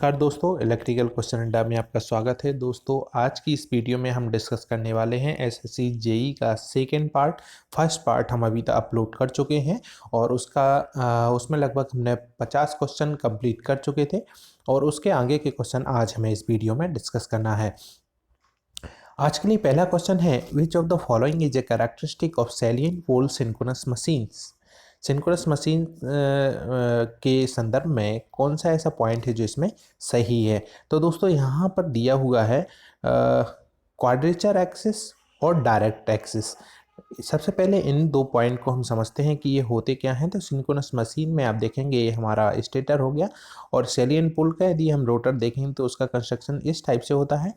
नमस्कार दोस्तों, electrical question अड्डा में आपका स्वागत है। दोस्तों, आज की इस वीडियो में हम डिस्कस करने वाले हैं एसएससी जेई का सेकेंड पार्ट। फर्स्ट पार्ट हम अभी तक अपलोड कर चुके हैं और उसमें लगभग हमने 50 क्वेश्चन कंप्लीट कर चुके थे और उसके आगे के क्वेश्चन आज हमें इस वीडियो में डिस्कस करना है। आज के लिए पहला क्वेश्चन है, which of the following is a characteristic of salient pole synchronous machines. Synchronous machine के संदर्भ में कौन सा ऐसा पॉइंट है जो इसमें सही है। तो दोस्तों यहाँ पर दिया हुआ है क्वाड्रेचर एक्सिस और डायरेक्ट एक्सिस। सबसे पहले इन दो पॉइंट को हम समझते हैं कि ये होते क्या हैं। तो सिंक्रोनस मशीन में आप देखेंगे ये हमारा स्टेटर हो गया और सैलिएंट पोल का यदि हम रोटर देखें तो उसका कंस्ट्रक्शन इस टाइप से होता है।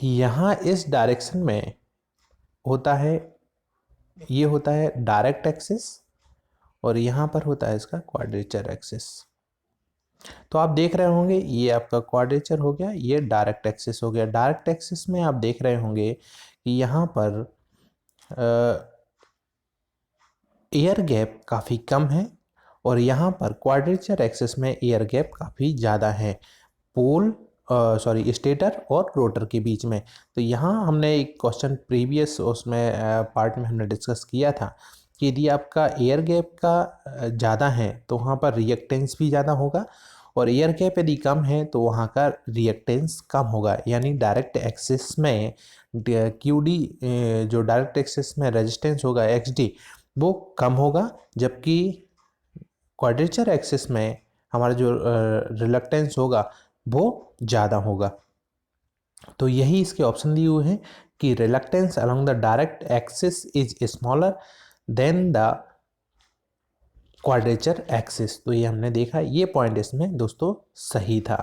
यहाँ इस डायरेक्शन में होता है, ये होता है डायरेक्ट एक्सिस और यहाँ पर होता है इसका क्वाड्रेचर एक्सिस। तो आप देख रहे होंगे ये आपका क्वाड्रेचर हो गया, ये डायरेक्ट एक्सिस हो गया। डायरेक्ट एक्सिस में आप देख रहे होंगे कि यहाँ पर एयर गैप काफ़ी कम है और यहाँ पर क्वाड्रेचर एक्सिस में एयर गैप काफ़ी ज़्यादा है पोल स्टेटर और रोटर के बीच में। तो यहाँ हमने एक क्वेश्चन प्रीवियस उसमें पार्ट में हमने डिस्कस किया था कि यदि आपका एयर गैप का ज़्यादा है तो वहाँ पर रिएक्टेंस भी ज़्यादा होगा और एयर गैप यदि कम है तो वहाँ का रिएक्टेंस कम होगा। यानी डायरेक्ट एक्सिस में क्यूडी जो डायरेक्ट एक्सिस में रेजिस्टेंस होगा एक्सडी वो कम होगा, जबकि क्वाड्रेचर एक्सिस में हमारा जो रिलक्टेंस होगा वो ज़्यादा होगा। तो यही इसके ऑप्शन दिए हुए हैं कि reluctance along the direct axis is smaller than the quadrature axis. तो ये हमने देखा, ये पॉइंट इसमें दोस्तों सही था।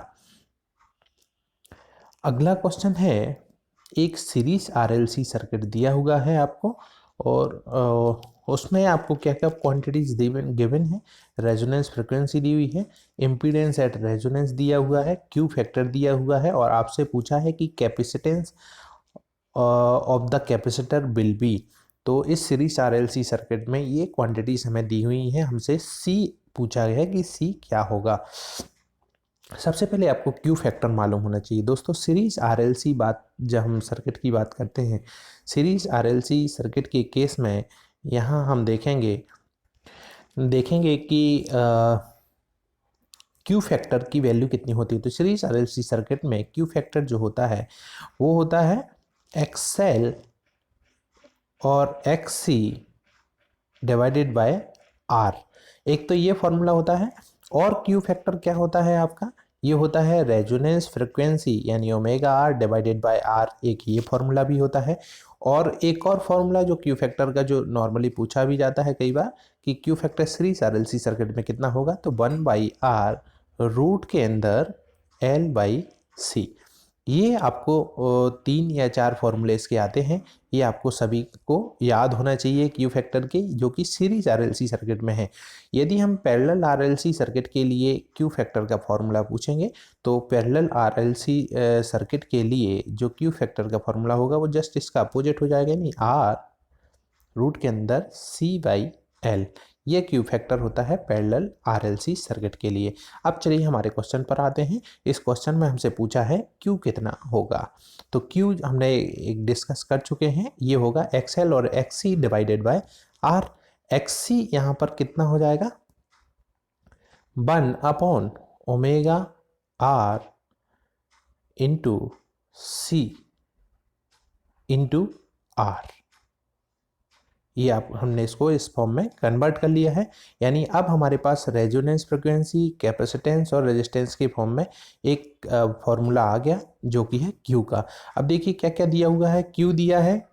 अगला क्वेश्चन है, एक सीरीज आरएलसी सर्किट दिया हुआ है आपको और उसमें आपको क्या क्या क्वांटिटीज गिवन है। रेजोनेंस फ्रिक्वेंसी दी हुई है, इम्पीडेंस एट रेजोनेंस दिया हुआ है, क्यू फैक्टर दिया हुआ है और आपसे पूछा है कि capacitance of the capacitor will be. तो इस सीरीज आरएलसी सर्किट में ये क्वांटिटीज हमें दी हुई हैं। हमसे सी पूछा गया है कि सी क्या होगा। सबसे पहले आपको क्यू फैक्टर मालूम होना चाहिए। दोस्तों, सीरीज आरएलसी जब हम सर्किट की बात करते हैं, सीरीज आरएलसी सर्किट के केस में यहाँ हम देखेंगे कि क्यू फैक्टर की वैल्यू कितनी होती है। तो सीरीज आरएलसी सर्किट में क्यू फैक्टर जो होता है वो होता है एक्सएल और एक्ससी डिवाइडेड बाय आर। एक तो ये फॉर्मूला होता है और क्यू फैक्टर क्या होता है आपका, ये होता है रेजोनेंस फ्रिक्वेंसी यानी omega R divided by R. एक ये फॉर्मूला भी होता है और एक और फॉर्मूला जो क्यू फैक्टर का जो नॉर्मली पूछा भी जाता है कई बार कि Q factor series RLC circuit में कितना होगा। तो 1/r रूट के अंदर L/C। ये आपको 3 या 4 फॉर्मूले इसके आते हैं, ये आपको सभी को याद होना चाहिए क्यू फैक्टर के, जो कि सीरीज आरएलसी सर्किट में है। यदि हम पैरेलल आरएलसी सर्किट के लिए क्यू फैक्टर का फॉर्मूला पूछेंगे तो पैरेलल आरएलसी सर्किट के लिए जो क्यू फैक्टर का फॉर्मूला होगा वो जस्ट इसका अपोजिट हो जाएगा, यानी आर रूट के अंदर C/L। ये क्यू फैक्टर होता है पैरेलल आरएलसी सर्किट के लिए। अब चलिए हमारे क्वेश्चन पर आते हैं। इस क्वेश्चन में हमसे पूछा है क्यू कितना होगा। तो क्यू हमने एक डिस्कस कर चुके हैं, ये होगा एक्सएल और XC divided by R. XC यहाँ पर कितना हो जाएगा, 1/ओमेगा R into C into R. ये आप हमने इसको इस फॉर्म में कन्वर्ट कर लिया है। यानी अब हमारे पास रेजोनेंस फ्रिक्वेंसी, कैपेसिटेंस और रेजिस्टेंस के फॉर्म में एक फॉर्मूला आ गया जो कि है क्यू का। अब देखिए क्या क्या दिया हुआ है। क्यू दिया है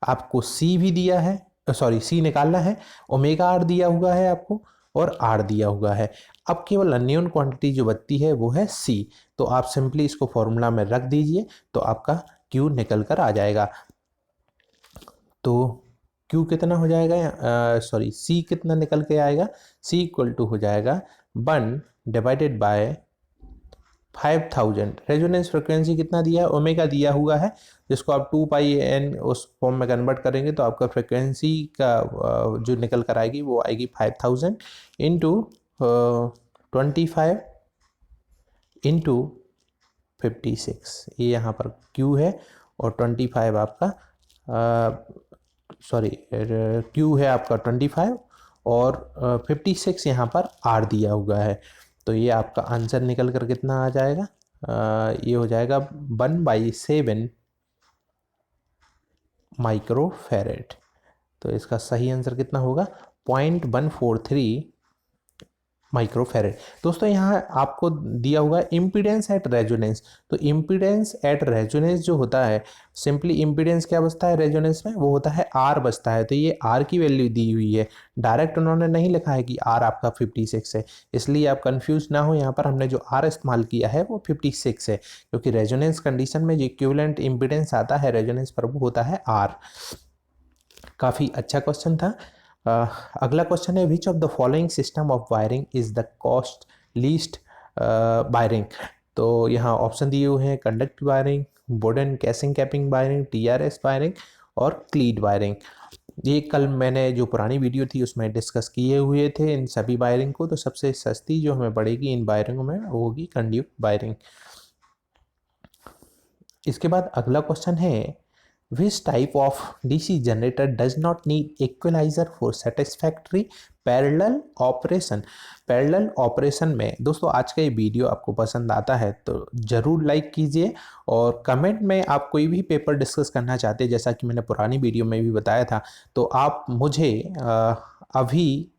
आपको, सी भी दिया है, सी निकालना है, ओमेगा आर दिया हुआ है आपको और आर दिया हुआ है। अब केवल अननोन क्वांटिटी जो बचती है वो है सी। तो आप सिंपली इसको फॉर्मूला में रख दीजिए तो आपका क्यू निकल कर आ जाएगा। तो Q कितना हो जाएगा, C कितना निकल के आएगा, C इक्वल टू हो जाएगा 1 डिवाइडेड बाय 5000। रेजोनेंस फ्रिक्वेंसी कितना दिया है, ओमेगा दिया हुआ है, जिसको आप 2πn उस फॉर्म में कन्वर्ट करेंगे तो आपका फ्रिक्वेंसी का जो निकल कर आएगी वो आएगी 5000 इंटू 25 इंटू 56, ये यहाँ पर Q है और 25 आपका सॉरी Q है आपका 25 और 56 यहाँ पर R दिया हुआ है। तो ये आपका आंसर निकल कर कितना आ जाएगा, ये हो जाएगा 1/7 माइक्रोफेरेड। तो इसका सही आंसर कितना होगा, 0.143 माइक्रोफेरेड। दोस्तों यहाँ आपको दिया हुआ है इम्पीडेंस एट रेजोनेंस। तो इम्पीडेंस एट रेजोनेंस जो होता है, सिंपली इम्पीडेंस क्या बचता है रेजोनेंस में, वो होता है आर बचता है। तो ये आर की वैल्यू दी हुई है, डायरेक्ट उन्होंने नहीं लिखा है कि आर आपका 56 है, इसलिए आप कंफ्यूज ना हो। यहाँ पर हमने जो आर इस्तेमाल किया है वो 56 है, क्योंकि रेजोनेंस कंडीशन में जो इक्विवेलेंट इम्पीडेंस आता है रेजोनेंस पर वो होता है आर। काफ़ी अच्छा क्वेश्चन था। अगला क्वेश्चन है, which of the following system of wiring is the cost least wiring. तो यहाँ ऑप्शन दिए हुए हैं, conduct wiring, wooden casing capping wiring, TRS wiring और क्लीड वायरिंग। ये कल मैंने जो पुरानी वीडियो थी उसमें डिस्कस किए हुए थे इन सभी वायरिंग को। तो सबसे सस्ती जो हमें पड़ेगी इन वायरिंगों में वो होगी कंड्यूट वायरिंग। इसके बाद अगला क्वेश्चन है, which type of DC generator does not need equalizer for satisfactory parallel operation। Parallel operation में दोस्तों आज का ये वीडियो आपको पसंद आता है तो ज़रूर लाइक कीजिए, और कमेंट में आप कोई भी पेपर डिस्कस करना चाहते हैं, जैसा कि मैंने पुरानी वीडियो में भी बताया था, तो आप मुझे अभी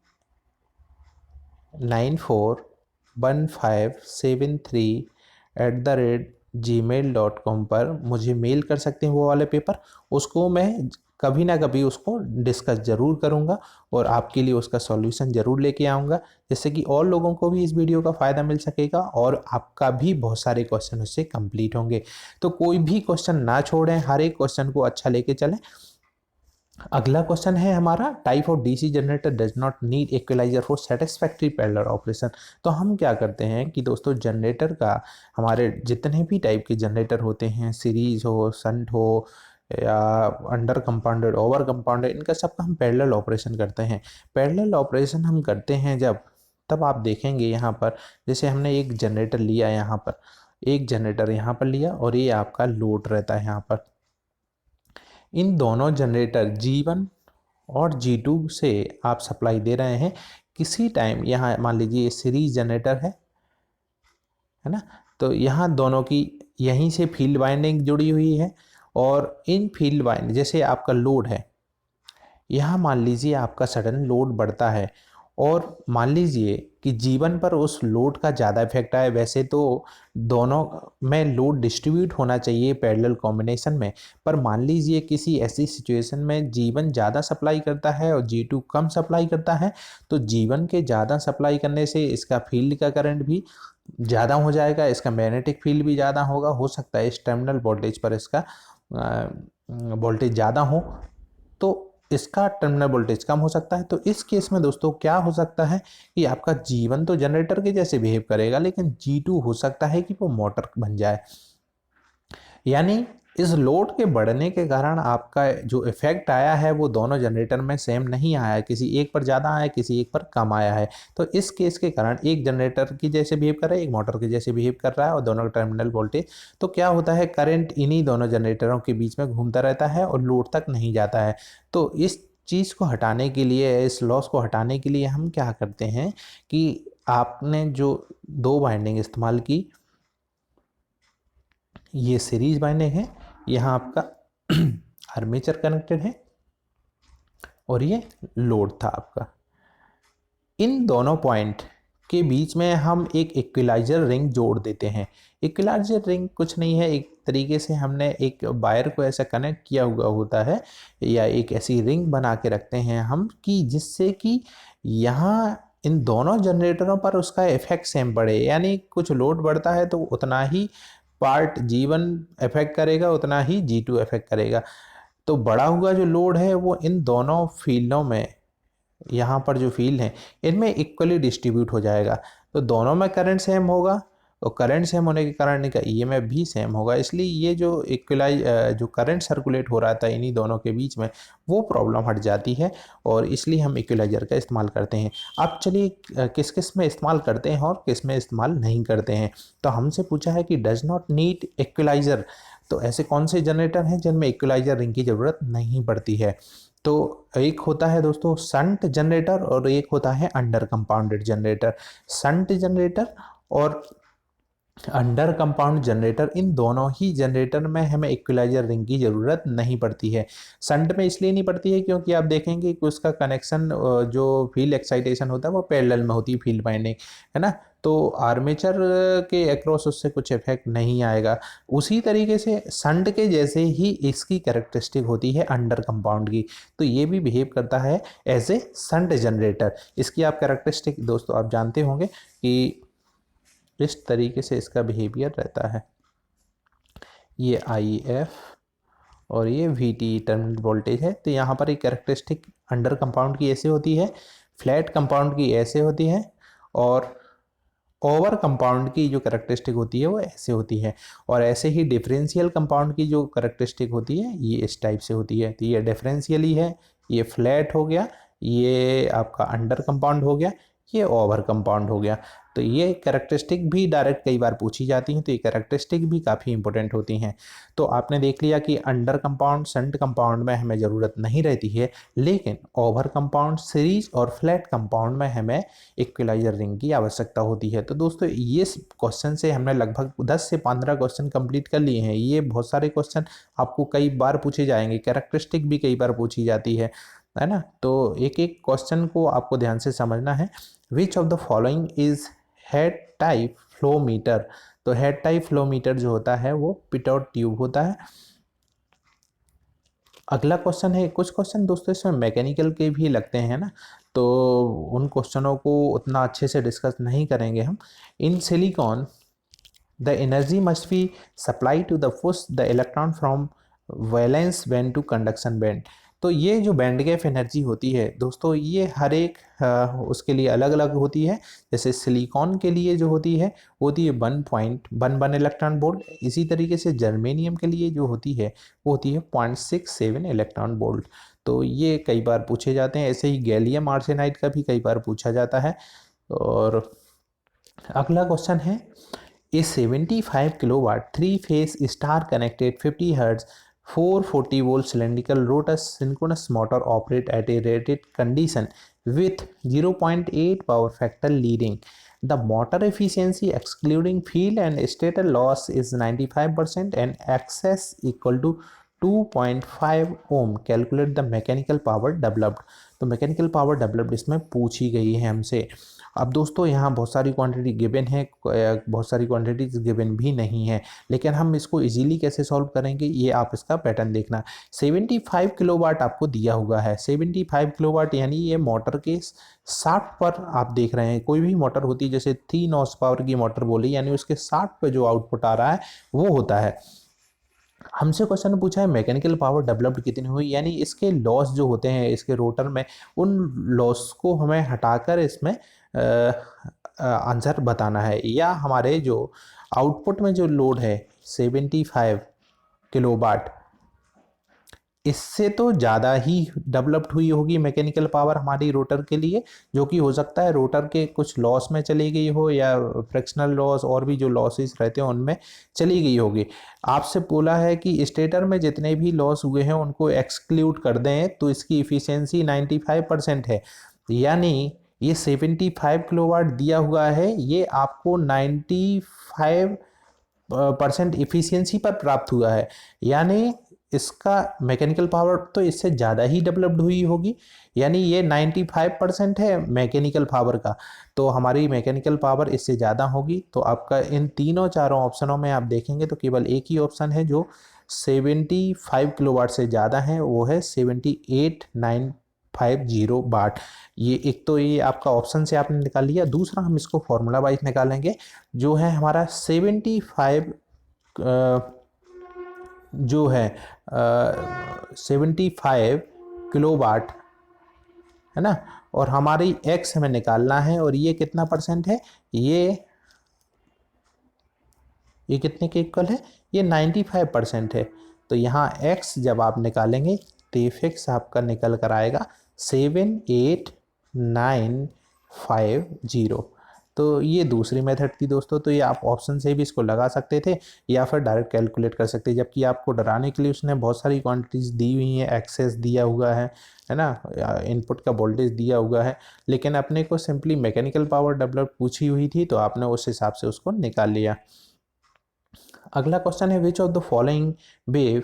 941573@gmail.com पर मुझे मेल कर सकते हैं वो वाले पेपर। उसको मैं कभी ना कभी उसको डिस्कस ज़रूर करूँगा और आपके लिए उसका सॉल्यूशन ज़रूर लेके आऊँगा, जिससे कि और लोगों को भी इस वीडियो का फ़ायदा मिल सकेगा और आपका भी बहुत सारे क्वेश्चन उससे कंप्लीट होंगे। तो कोई भी क्वेश्चन ना छोड़ें, हर एक क्वेश्चन को अच्छा लेके चलें। अगला क्वेश्चन है हमारा, type of DC generator does not need equaliser for satisfactory parallel operation. तो हम क्या करते हैं कि दोस्तों जनरेटर का, हमारे जितने भी टाइप के जनरेटर होते हैं, सीरीज हो, शंट हो या अंडर कंपाउंडेड, ओवर कंपाउंडेड, इनका सबका हम पैरेलल ऑपरेशन करते हैं। पैरेलल ऑपरेशन हम करते हैं जब, तब आप देखेंगे यहाँ पर, जैसे हमने एक जनरेटर लिया यहाँ पर, एक जनरेटर यहाँ पर लिया और ये आपका लोड रहता है यहाँ पर। इन दोनों जनरेटर G1 और G2 से आप सप्लाई दे रहे हैं। किसी टाइम यहाँ मान लीजिए ये सीरीज जनरेटर है ना, तो यहाँ दोनों की यहीं से फील्ड वाइंडिंग जुड़ी हुई है, और इन फील्ड वाइंडिंग, जैसे आपका लोड है, यहाँ मान लीजिए आपका सडन लोड बढ़ता है और मान लीजिए कि जीवन पर उस लोड का ज़्यादा इफेक्ट आए। वैसे तो दोनों में लोड डिस्ट्रीब्यूट होना चाहिए पैरेलल कॉम्बिनेशन में, पर मान लीजिए किसी ऐसी सिचुएशन में जीवन ज़्यादा सप्लाई करता है और G2 कम सप्लाई करता है, तो जीवन के ज़्यादा सप्लाई करने से इसका फील्ड का करंट भी ज़्यादा हो जाएगा, इसका मैग्नेटिक फील्ड भी ज़्यादा होगा। हो सकता है इस टर्मिनल वोल्टेज पर इसका वोल्टेज ज़्यादा हो तो इसका टर्मिनल वोल्टेज कम हो सकता है। तो इस केस में दोस्तों क्या हो सकता है कि आपका G1 तो जनरेटर के जैसे बिहेव करेगा, लेकिन G2 हो सकता है कि वो मोटर बन जाए। यानी इस लोड के बढ़ने के कारण आपका जो इफेक्ट आया है वो दोनों जनरेटर में सेम नहीं आया है, किसी एक पर ज़्यादा आया है, किसी एक पर कम आया है। तो इस केस के कारण एक जनरेटर की जैसे बिहेव कर रहा है, एक मोटर के जैसे बिहेव कर रहा है, और दोनों का टर्मिनल वोल्टेज, तो क्या होता है, करंट इन्हीं दोनों जनरेटरों के बीच में घूमता रहता है और लोड तक नहीं जाता है। तो इस चीज़ को हटाने के लिए, इस लॉस को हटाने के लिए हम क्या करते हैं कि आपने जो दो वाइंडिंग इस्तेमाल की, ये सीरीज वाइंडिंग है, यहाँ आपका आर्मेचर कनेक्टेड है और ये लोड था आपका। इन दोनों पॉइंट के बीच में हम एक इक्विलाइजर रिंग जोड़ देते हैं। इक्विलाइजर रिंग कुछ नहीं है, एक तरीके से हमने एक वायर को ऐसा कनेक्ट किया हुआ होता है, या एक ऐसी रिंग बना के रखते हैं हम कि जिससे कि यहाँ इन दोनों जनरेटरों पर उसका इफेक्ट सेम पड़े। यानी कुछ लोड बढ़ता है तो उतना ही पार्ट G1 इफेक्ट करेगा, उतना ही G2 इफेक्ट करेगा। तो बढ़ा हुआ जो लोड है वो इन दोनों फील्डों में, यहाँ पर जो फील्ड है इनमें इक्वली डिस्ट्रीब्यूट हो जाएगा। तो दोनों में करंट सेम होगा और करंट सेम होने के कारण इनका ईएमएफ भी सेम होगा, इसलिए ये जो जो करंट सर्कुलेट हो रहा था इन्हीं दोनों के बीच में वो प्रॉब्लम हट जाती है, और इसलिए हम इक्विलाइजर का इस्तेमाल करते हैं। अब चलिए किस किस में इस्तेमाल करते हैं और किस में इस्तेमाल नहीं करते हैं। तो हमसे पूछा है कि डज नॉट नीड इक्विलाइजर, तो ऐसे कौन से जनरेटर हैं जिनमें इक्विलाइजर रिंग की ज़रूरत नहीं पड़ती है। तो एक होता है दोस्तों शंट जनरेटर और एक होता है under compounded generator. Shunt generator और अंडर कंपाउंड जनरेटर, इन दोनों ही जनरेटर में हमें इक्विलाइजर रिंग की ज़रूरत नहीं पड़ती है। शंट में इसलिए नहीं पड़ती है क्योंकि आप देखेंगे कि उसका कनेक्शन जो फील्ड एक्साइटेशन होता है वो पैरेलल में होती है, फील्ड वाइंडिंग, है ना, तो आर्मेचर के अक्रॉस उससे कुछ इफेक्ट नहीं आएगा। उसी तरीके से शंट के जैसे ही इसकी कैरेक्टरिस्टिक होती है अंडर कंपाउंड की, तो ये भी बिहेव करता है एज ए शंट जनरेटर। इसकी आप कैरेक्टरिस्टिक दोस्तों आप जानते होंगे कि इस तरीके से इसका बिहेवियर रहता है। ये आई एफ और ये वी टी टर्मिनल वोल्टेज है। तो यहाँ पर एक कैरेक्टरिस्टिक अंडर कंपाउंड की ऐसे होती है, फ्लैट कंपाउंड की ऐसे होती है, और ओवर कंपाउंड की जो कैरेक्टरिस्टिक होती है वो ऐसे होती है। और ऐसे ही डिफरेंशियल कंपाउंड की जो कैरेक्टरिस्टिक होती है ये इस टाइप से होती है। तो ये डिफरेंशियल ही है, ये फ्लैट हो गया, ये आपका अंडर कंपाउंड हो गया, ये ओवर कंपाउंड हो गया। तो ये कैरेक्टरिस्टिक भी डायरेक्ट कई बार पूछी जाती हैं, तो ये कैरेक्टरिस्टिक भी काफ़ी इंपॉर्टेंट होती हैं। तो आपने देख लिया कि अंडर कंपाउंड शंट कंपाउंड में हमें ज़रूरत नहीं रहती है, लेकिन ओवर कंपाउंड, सीरीज और फ्लैट कंपाउंड में हमें इक्विलाइजर रिंग की आवश्यकता होती है। तो दोस्तों ये क्वेश्चन से हमने लगभग 10 से 15 क्वेश्चन कंप्लीट कर लिए हैं। ये बहुत सारे क्वेश्चन आपको कई बार पूछे जाएंगे, कैरेक्टरिस्टिक भी कई बार पूछी जाती है ना। तो एक एक क्वेश्चन को आपको ध्यान से समझना है। Which of the following is head type flow meter, तो हेड टाइप फ्लो मीटर जो होता है वो पिटोट ट्यूब होता है। अगला क्वेश्चन है, कुछ क्वेश्चन दोस्तों इसमें मैकेनिकल के भी लगते हैं ना, तो उन क्वेश्चनों को उतना अच्छे से डिस्कस नहीं करेंगे हम। In silicon the energy must be supply to the push the electron from valence band to conduction band. तो ये जो बैंड गैप एनर्जी होती है दोस्तों ये हर एक उसके लिए अलग अलग होती है। जैसे सिलिकॉन के लिए जो होती है वो होती है 1.11 इलेक्ट्रॉन वोल्ट। इसी तरीके से जर्मेनियम के लिए जो होती है वो होती है 0.67 इलेक्ट्रॉन वोल्ट। तो ये कई बार पूछे जाते हैं। ऐसे ही गैलियम आर्सेनाइड का भी कई बार पूछा जाता है। और अगला क्वेश्चन है, A 75 kilowatt three-phase star-connected 50 Hz 440 volt cylindrical rotor synchronous motor operate at a rated condition with 0.8 power factor leading. The motor efficiency excluding field and stator loss is 95% and access equal to 2.5 ohm. Calculate the mechanical power developed. तो mechanical power developed इसमें पूछी गई है हमसे। अब दोस्तों यहाँ बहुत सारी क्वांटिटी गिवन है, बहुत सारी क्वांटिटीज गिवन भी नहीं है, लेकिन हम इसको इजीली कैसे सॉल्व करेंगे ये आप इसका पैटर्न देखना। 75 किलोवाट आपको दिया हुआ है, 75 किलोवाट यानी ये मोटर के 60 पर आप देख रहे हैं। कोई भी मोटर होती है जैसे 3 हॉर्स पावर की मोटर बोली यानी उसके 60 पे जो आउटपुट आ रहा है वो होता है। हमसे क्वेश्चन पूछा है मैकेनिकल पावर डेवलप्ड कितनी हुई, यानी इसके लॉस जो होते हैं इसके रोटर में उन लॉस को हमें हटाकर इसमें आंसर बताना है। या हमारे जो आउटपुट में जो लोड है 75 किलोवाट इससे तो ज़्यादा ही डेवलप्ड हुई होगी मैकेनिकल पावर हमारी रोटर के लिए, जो कि हो सकता है रोटर के कुछ लॉस में चली गई हो या फ्रैक्शनल लॉस और भी जो लॉसेस रहते हैं उनमें चली गई होगी। आपसे बोला है कि स्टेटर में जितने भी लॉस हुए हैं उनको एक्सक्लूड कर दें तो इसकी इफ़िशियंसी 95% है। यानी ये 75 किलोवाट दिया हुआ है ये आपको 95% इफ़िशियंसी पर प्राप्त हुआ है, यानी इसका मैकेनिकल पावर तो इससे ज़्यादा ही डेवलप्ड हुई होगी। यानी ये 95% है मैकेनिकल पावर का, तो हमारी मैकेनिकल पावर इससे ज़्यादा होगी। तो आपका इन तीनों चारों ऑप्शनों में आप देखेंगे तो केवल एक ही ऑप्शन है जो 75 किलोवाट से ज़्यादा है, वो है 78950 वाट। ये एक तो ये आपका ऑप्शन से आपने निकाल लिया। दूसरा हम इसको फॉर्मूला वाइज निकालेंगे जो है हमारा 75 जो है 75 किलोवाट है ना, और हमारी एक्स हमें निकालना है और ये कितना परसेंट है, ये ये कितने के इक्वल है, ये 95% है। तो यहाँ x जब आप निकालेंगे तो f(x) आपका निकल कर आएगा 78950। तो ये दूसरी मेथड थी दोस्तों। तो ये आप ऑप्शन से भी इसको लगा सकते थे या फिर डायरेक्ट कैलकुलेट कर सकते हैं, जबकि आपको डराने के लिए उसने बहुत सारी क्वांटिटीज दी हुई हैं, एक्सेस दिया हुआ है ना, इनपुट का वोल्टेज दिया हुआ है, लेकिन अपने को सिंपली मैकेनिकल पावर डेवलप पूछी हुई थी तो आपने उस हिसाब से उसको निकाल लिया। अगला क्वेश्चन है which of the following wave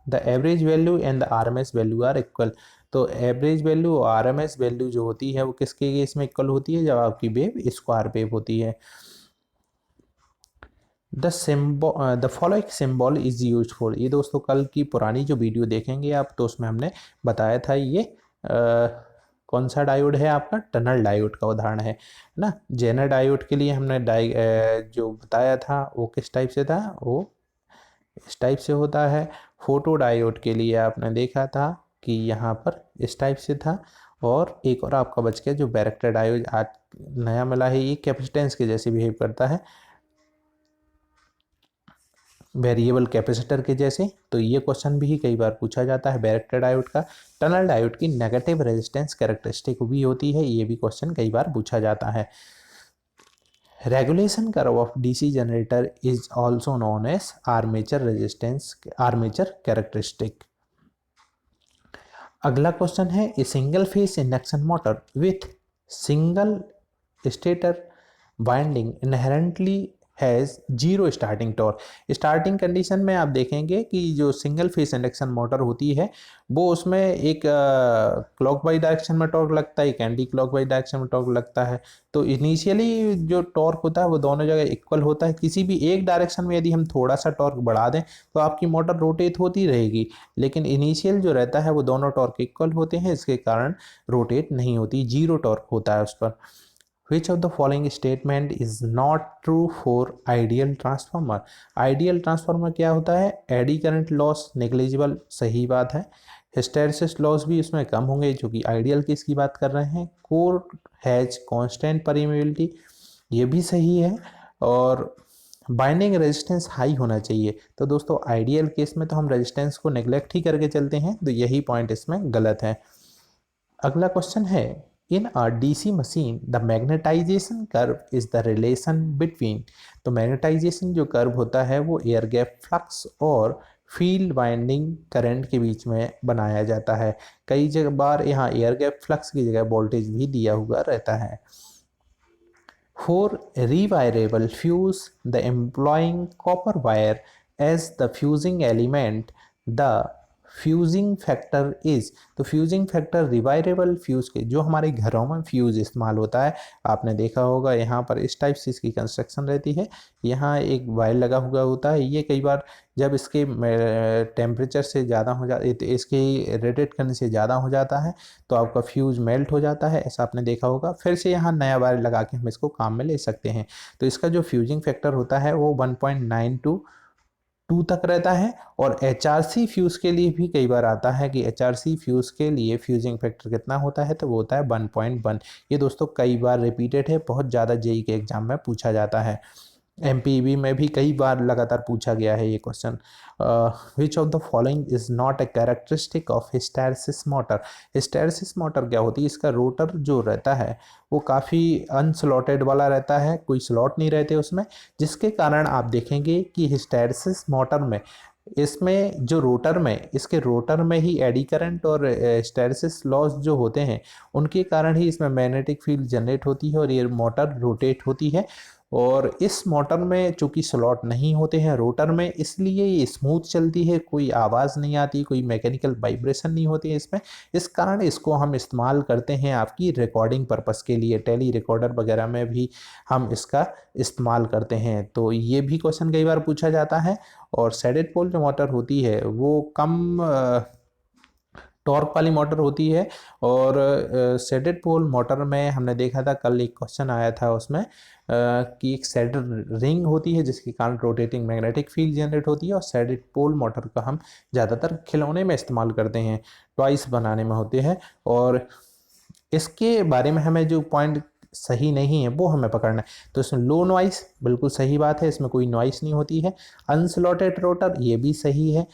the average value and the RMS value are equal. तो एवरेज वैल्यू और आरएमएस वैल्यू जो होती है वो किसके केस में इक्वल होती है, जब आपकी वेव स्क्वायर वेव होती है। The following symbol is use for, ये दोस्तों कल की पुरानी जो वीडियो देखेंगे आप तो उसमें हमने बताया था ये कौन सा डायोड है, आपका टनल डायोड का उदाहरण है ना। जेनर डायोड के लिए हमने जो बताया था वो किस टाइप से था, वो इस टाइप से होता है। फोटो डायोड के लिए आपने देखा था कि यहाँ पर इस टाइप से था। और एक और आपका बच गया जो बैरेक्टर डायोड आज नया मिला है, ये कैपेसिटेंस के जैसे बिहेव करता है, वेरिएबल कैपेसिटर के जैसे। तो ये क्वेश्चन भी कई बार पूछा जाता है बैरेक्टर डायोड का। टनल डायोड की नेगेटिव रेजिस्टेंस कैरेक्टरिस्टिक भी होती है, ये भी क्वेश्चन कई बार पूछा जाता है। Regulation curve of DC generator is also known as armature resistance, armature characteristic. अगला क्वेश्चन है a single phase induction motor with single stator winding inherently has zero starting torque. Starting condition में आप देखेंगे कि जो सिंगल फेस इंडक्शन मोटर होती है वो उसमें एक क्लॉकवाइज डायरेक्शन में टॉर्क लगता है, एक एंटी क्लॉकवाइज डायरेक्शन में टॉर्क लगता है। तो इनिशियली जो टॉर्क होता है वो दोनों जगह इक्वल होता है। किसी भी एक डायरेक्शन में यदि हम थोड़ा सा टॉर्क बढ़ा दें तो आपकी मोटर रोटेट होती रहेगी, लेकिन इनिशियल जो रहता है वो दोनों टॉर्क इक्वल होते हैं, इसके कारण रोटेट नहीं होती, जीरो टॉर्क होता है उस पर। Which of the following statement is not true for ideal transformer? Ideal transformer क्या होता है, एडी करंट लॉस नेग्लिजिबल, सही बात है। हिस्टैरिसीस लॉस भी उसमें कम होंगे, जो कि आइडियल केस की बात कर रहे हैं। कोर हैज कांस्टेंट परमेबिलिटी, ये भी सही है। और बाइंडिंग रेजिस्टेंस हाई होना चाहिए। तो दोस्तों आइडियल केस में तो हम रेजिस्टेंस को नेग्लेक्ट ही करके चलते हैं, तो यही पॉइंट इसमें गलत है। अगला क्वेश्चन है in a DC machine the magnetization curve is the relation between. तो मैग्नेटाइजेशन जो कर्व होता है वो एयर गैप फ्लक्स और फील्ड वाइंडिंग करंट के बीच में बनाया जाता है। कई जगह बार यहाँ एयर गैप फ्लक्स की जगह वोल्टेज भी दिया हुआ रहता है। For rewireable fuse the employing copper wire as the fusing element, the fusing factor is. तो फ्यूजिंग फैक्टर रिवायरेबल फ्यूज के जो हमारे घरों में फ्यूज इस्तेमाल होता है, आपने देखा होगा यहाँ पर इस टाइप से इसकी कंस्ट्रक्शन रहती है, यहाँ एक वायर लगा हुआ होता है। ये कई बार जब इसके टेम्परेचर से ज़्यादा हो जाता, इसके रेडिएट करने से ज़्यादा हो जाता है तो आपका फ्यूज मेल्ट हो जाता है, ऐसा आपने देखा होगा। फिर से यहाँ नया वायर लगा के हम इसको काम में ले सकते हैं। तो इसका जो फ्यूजिंग फैक्टर होता है वो 1.922 तक रहता है। और HRC फ्यूज़ के लिए भी कई बार आता है कि HRC फ्यूज़ के लिए फ्यूजिंग फैक्टर कितना होता है, तो वो होता है 1.1। ये दोस्तों कई बार रिपीटेड है, बहुत ज़्यादा जेई के एग्जाम में पूछा जाता है। MPV में भी कई बार लगातार पूछा गया है ये question. Which of the following is not a characteristic of hysteresis motor. Hysteresis motor क्या होती है, इसका रोटर जो रहता है वो काफ़ी अनस्लॉटेड वाला रहता है, कोई स्लॉट नहीं रहते उसमें, जिसके कारण आप देखेंगे कि हिस्टैरिसीस मोटर में इसमें जो रोटर में, इसके रोटर में ही एडी करंट और हिस्टैरिसीस लॉस जो होते हैं उनके कारण ही इसमें मैग्नेटिक फील्ड जनरेट होती है और ये मोटर रोटेट होती है। और इस मोटर में चूंकि स्लॉट नहीं होते हैं रोटर में, इसलिए ये स्मूथ चलती है, कोई आवाज़ नहीं आती, कोई मैकेनिकल वाइब्रेशन नहीं होती है इसमें। इस कारण इसको हम इस्तेमाल करते हैं आपकी रिकॉर्डिंग पर्पस के लिए, टेली रिकॉर्डर वगैरह में भी हम इसका इस्तेमाल करते हैं। तो ये भी क्वेश्चन कई बार पूछा जाता है। और सैडेड पोल जो मोटर होती है वो कम टॉर्क वाली मोटर होती है। और सैडेड पोल मोटर में हमने देखा था, कल एक क्वेश्चन आया था उसमें कि एक सैडेड रिंग होती है जिसके कारण रोटेटिंग मैग्नेटिक फील्ड जनरेट होती है। और सैडेड पोल मोटर का हम ज़्यादातर खिलौने में इस्तेमाल करते हैं, टॉयस बनाने में होते हैं। और इसके बारे में हमें जो पॉइंट सही नहीं है वो हमें पकड़ना है। तो इसमें लो नॉइस बिल्कुल सही बात है, इसमें कोई नॉइस नहीं होती है। अनस्लॉटेड रोटर ये भी सही है।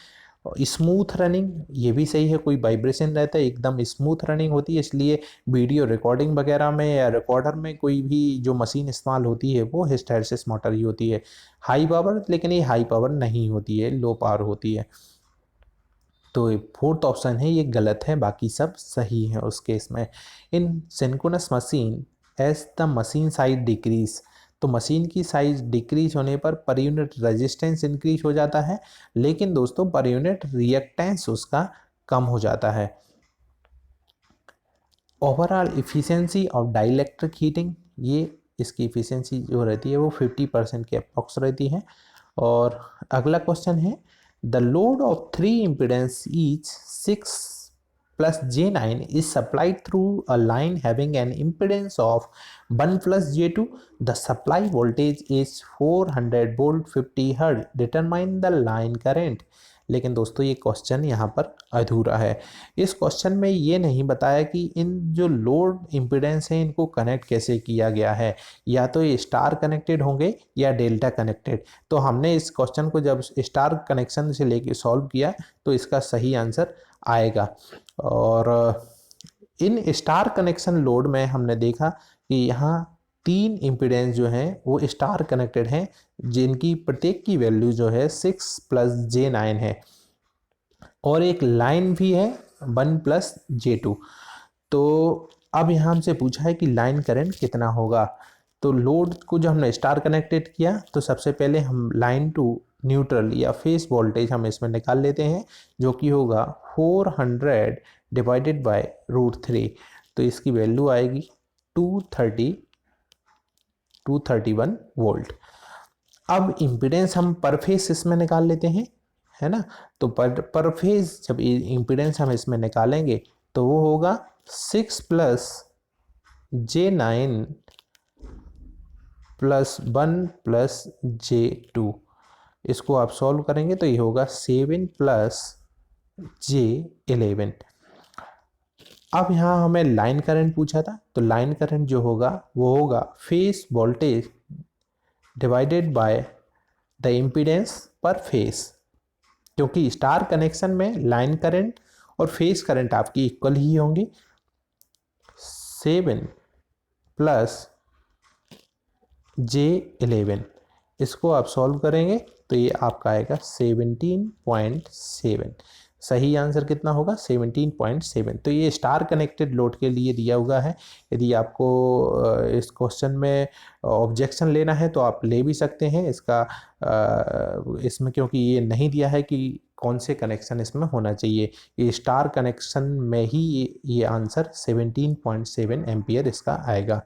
स्मूथ रनिंग ये भी सही है, कोई वाइब्रेशन रहता है, एकदम स्मूथ रनिंग होती है, इसलिए वीडियो रिकॉर्डिंग वगैरह में या रिकॉर्डर में कोई भी जो मशीन इस्तेमाल होती है वो हिस्टैरिसीस मोटर ही होती है। हाई पावर, लेकिन ये हाई पावर नहीं होती है, लो पावर होती है। तो फोर्थ ऑप्शन है ये गलत है, बाकी सब सही है उस केस में। In synchronous machine as the machine size decrease, तो मशीन की साइज डिक्रीज होने पर यूनिट रेजिस्टेंस इंक्रीज हो जाता है, लेकिन दोस्तों पर यूनिट रिएक्टेंस उसका कम हो जाता है। Overall efficiency of dielectric heating, ये इसकी इफ़िशियंसी जो रहती है वो 50% के अप्रॉक्स रहती है। और अगला क्वेश्चन है the load of 3 impedance each 6 plus J9 is supplied through a line having an impedance of 1 plus J2. The supply voltage is 400 volt 50 Hz. Determine the line current. लेकिन दोस्तों ये क्वेश्चन यहाँ पर अधूरा है। इस क्वेश्चन में ये नहीं बताया कि इन जो लोड इम्पीडेंस है इनको कनेक्ट कैसे किया गया है, या तो ये स्टार कनेक्टेड होंगे या डेल्टा कनेक्टेड। तो हमने इस क्वेश्चन को जब स्टार कनेक्शन से लेके सॉल्व किया तो इसका सही आंसर आएगा। और इन स्टार कनेक्शन लोड में हमने देखा कि यहाँ 3 इम्पीडेंस जो हैं वो स्टार कनेक्टेड हैं, जिनकी प्रत्येक की वैल्यू जो है 6 plus J9 है, और एक लाइन भी है 1 plus J2। तो अब यहाँ हमसे पूछा है कि लाइन करंट कितना होगा। तो लोड को जो हमने स्टार कनेक्टेड किया तो सबसे पहले हम लाइन टू न्यूट्रल या फेस वोल्टेज हम इसमें निकाल लेते हैं, जो कि होगा 400 डिवाइडेड बाय √3। तो इसकी वैल्यू आएगी 231 वोल्ट। अब इम्पीडेंस हम पर फेस इसमें निकाल लेते हैं, है ना। तो पर फेस जब इम्पीडेंस हम इसमें निकालेंगे तो वो होगा 6 plus J9 plus 1 plus J2। इसको आप सॉल्व करेंगे तो ये होगा 7 plus J11। अब यहाँ हमें लाइन करंट पूछा था, तो लाइन करंट जो होगा वो होगा phase voltage divided by the impedance पर फेस, क्योंकि स्टार कनेक्शन में लाइन करंट और फेस करंट आपकी इक्वल ही होंगे। 7 plus J11, इसको आप सॉल्व करेंगे तो ये आपका आएगा 17.7। सही आंसर कितना होगा 17.7। तो ये स्टार कनेक्टेड लोड के लिए दिया हुआ है। यदि आपको इस क्वेश्चन में ऑब्जेक्शन लेना है तो आप ले भी सकते हैं इसका, इसमें क्योंकि ये नहीं दिया है कि कौन से कनेक्शन इसमें होना चाहिए, ये स्टार कनेक्शन में ही ये आंसर 17.7 एम्पियर इसका आएगा।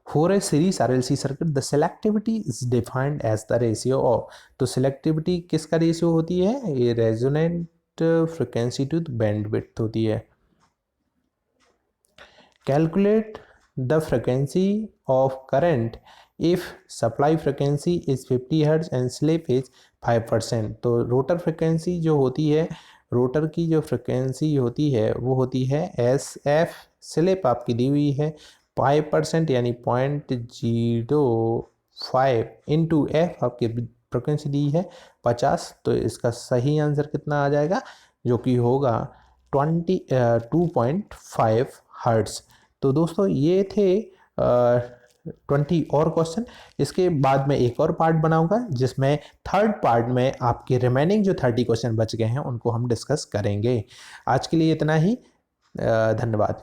For a series RLC circuit, the selectivity is defined as the ratio of, तो selectivity किसका रेशियो होती है, ये रेजोनेंट फ्रिक्वेंसी टू बैंडविड्थ होती है। Calculate the frequency of current if supply frequency is 50 Hz and slip is 5%। तो rotor frequency जो होती है, रोटर की जो फ्रिक्वेंसी होती है वो होती है SF, स्लिप आपकी दी हुई है 5% यानी 0.05 इंटू एफ आपकी फ्रिक्वेंसी दी है 50। तो इसका सही आंसर कितना आ जाएगा, जो कि होगा 2.5 हर्ट्ज। तो दोस्तों ये थे 20 और क्वेश्चन। इसके बाद में एक और पार्ट बनाऊंगा जिसमें थर्ड पार्ट में आपके रिमेनिंग जो 30 क्वेश्चन बच गए हैं उनको हम डिस्कस करेंगे। आज के लिए इतना ही, धन्यवाद।